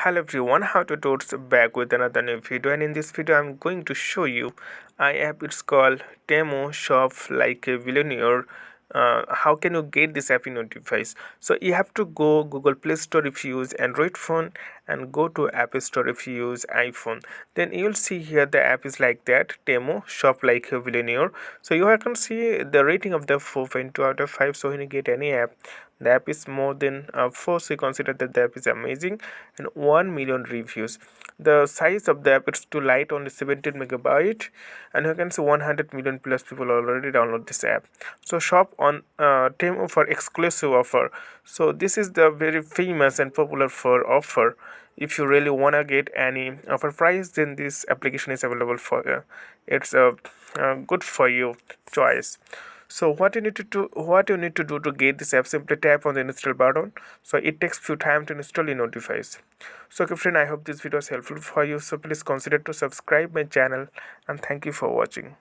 Hello everyone, how to towards back with another new video, and in this video I'm going to show you an app. It's called Temu Shop Like a Billionaire. How can you get this app in your device? So you have to go Google Play Store if you use Android phone, and go to App Store if you use iPhone. Then you'll see here the app is like that, Temu Shop Like a Billionaire. So you can see the rating of the 4.2 out of 5. So when you get any app, the app is more than 4, so you consider that the app is amazing, and 1 million reviews. The size of the app is too light, only 17 megabyte, and you can see 100 million plus people already download this app. So shop on Temu for exclusive offer. So this is the very famous and popular for offer. If you really wanna get any offer price, then this application is available for you. It's good for you choice. So what you need to do to get this app, simply tap on the install button. So it takes few time to install in your device. So okay friend, I hope this video is helpful for you. So please consider to subscribe my channel, and thank you for watching.